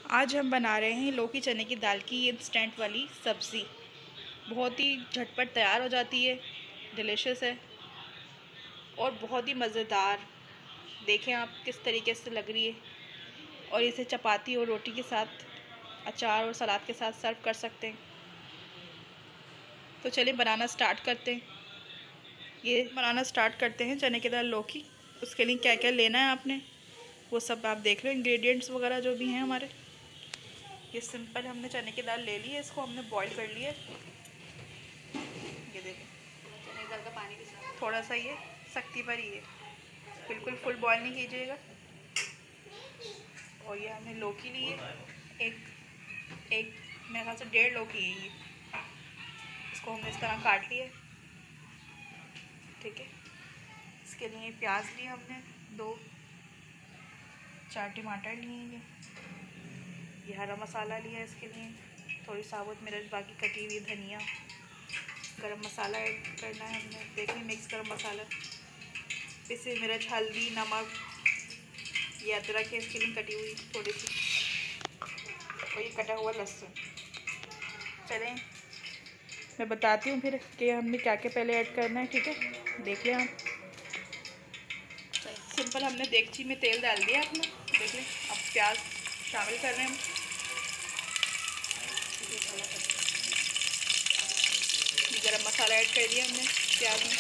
आज हम बना रहे हैं लौकी चने की दाल की इंस्टेंट वाली सब्ज़ी। बहुत ही झटपट तैयार हो जाती है, डिलीशियस है और बहुत ही मज़ेदार। देखें आप किस तरीके से लग रही है। और इसे चपाती और रोटी के साथ, अचार और सलाद के साथ सर्व कर सकते हैं। तो चलिए बनाना स्टार्ट करते हैं। ये बनाना स्टार्ट करते हैं चने की दाल लौकी। उसके लिए क्या क्या लेना है आपने, वो सब आप देख लो, इंग्रेडिएंट्स वगैरह जो भी हैं हमारे। ये सिंपल हमने चने की दाल ले ली है, इसको हमने बॉईल कर लिया है। ये देखें, चने की दाल का पानी भी साफ। थोड़ा सा ये सख्ती पर ही है, बिल्कुल फुल बॉईल नहीं कीजिएगा। और ये हमने लौकी ली है, एक मेरे ख्याल से 1.5 लौकी है ये। इसको हमने इस तरह काट लिया, ठीक है। इसके लिए प्याज लिए हमने 2-4 टमाटर लिए। ये हरा मसाला लिया है इसके लिए, थोड़ी साबुत मिर्च, बाकी कटी हुई धनिया। गरम मसाला ऐड करना है हमने, देखिए मिक्स गरम मसाला, पिसी मिर्च, हल्दी, नमक। ये अदरक है इसके लिए कटी हुई थोड़ी सी, और ये कटा हुआ लहसुन। चलें मैं बताती हूँ फिर कि हमने क्या क्या पहले ऐड करना है, ठीक है। देख लें आप। सिंपल हमने देगची में तेल डाल दिया अपना, देख लें। अब प्याज शामिल कर रहे हैं हम। गरम मसाला ऐड कर दिया हमने प्याज में।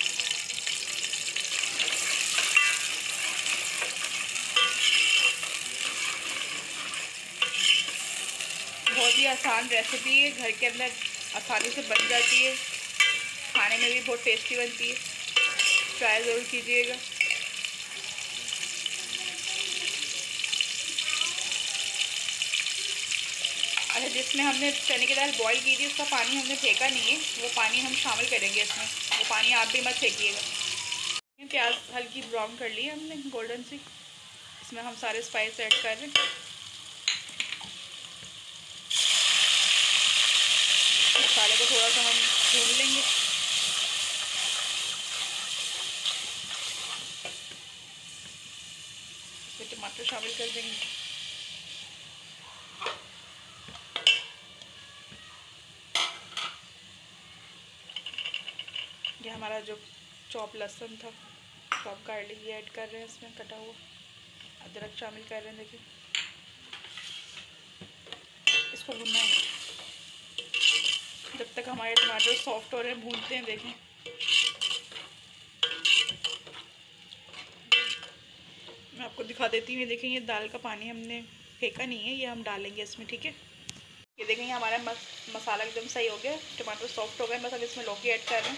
बहुत ही आसान रेसिपी है, घर के अंदर आसानी से बन जाती है, खाने में भी बहुत टेस्टी बनती है। ट्राई ज़रूर कीजिएगा। अच्छा, जिसमें हमने चने की दाल बॉईल की थी उसका पानी हमने फेंका नहीं है, वो पानी हम शामिल करेंगे इसमें। वो पानी आप भी मत फेंकिएगा। प्याज हल्की ब्राउन कर ली है हमने, गोल्डन सी। इसमें हम सारे स्पाइस ऐड कर रहे हैं। मसाले को थोड़ा सा हम भून लेंगे। फिर टमाटर शामिल कर देंगे। ये हमारा जो चॉप लहसुन था, चॉप गार्लिक, ये ऐड कर रहे हैं इसमें, कटा हुआ अदरक शामिल कर रहे हैं। देखिए इसको भूनना है जब तक हमारे टमाटर सॉफ्ट हो रहे हैं, भूनते हैं। देखें मैं आपको दिखा देती हूँ। ये देखें, ये दाल का पानी हमने फेंका नहीं है, ये हम डालेंगे इसमें, ठीक है। ये देखें, हमारा मसाला एकदम सही हो गया, टमाटर सॉफ्ट हो गए। बस अब इसमें लौकी ऐड कर रहे हैं।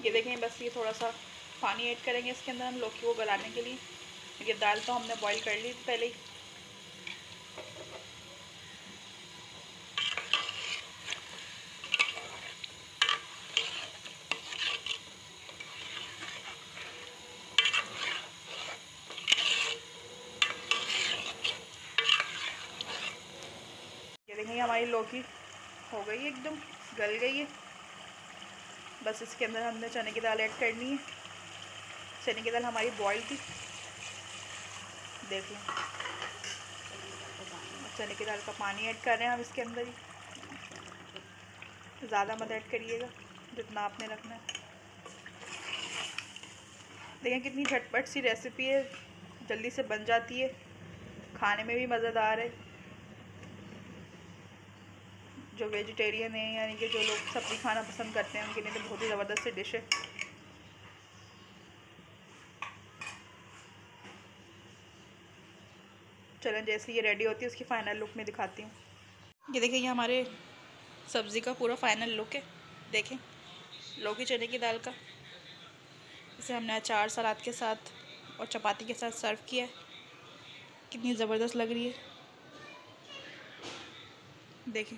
ये देखें, बस ये थोड़ा सा पानी ऐड करेंगे इसके अंदर हम लौकी को गलाने के लिए। ये दाल तो हमने बॉईल कर ली थी पहले ही। ये देखेंगे हमारी लौकी हो गई है, एकदम गल गई है। बस इसके अंदर हमने चने की दाल ऐड करनी है। चने की दाल हमारी बॉईल थी, देख लें। चने की दाल का पानी ऐड कर रहे हैं हम इसके अंदर ही। ज़्यादा मत ऐड करिएगा, जितना आपने रखना है। देखें कितनी झटपट सी रेसिपी है, जल्दी से बन जाती है, खाने में भी मज़ेदार है। जो वेजिटेरियन है, यानी कि जो लोग सब्ज़ी खाना पसंद करते हैं, उनके लिए तो बहुत ही ज़बरदस्त सी डिश है। चलें, जैसे ये रेडी होती है उसकी फ़ाइनल लुक में दिखाती हूँ। ये देखिए, ये हमारे सब्ज़ी का पूरा फाइनल लुक है। देखें, लौकी चने की दाल का। इसे हमने अचार, सलाद के साथ और चपाती के साथ सर्व किया है। कितनी ज़बरदस्त लग रही है, देखें।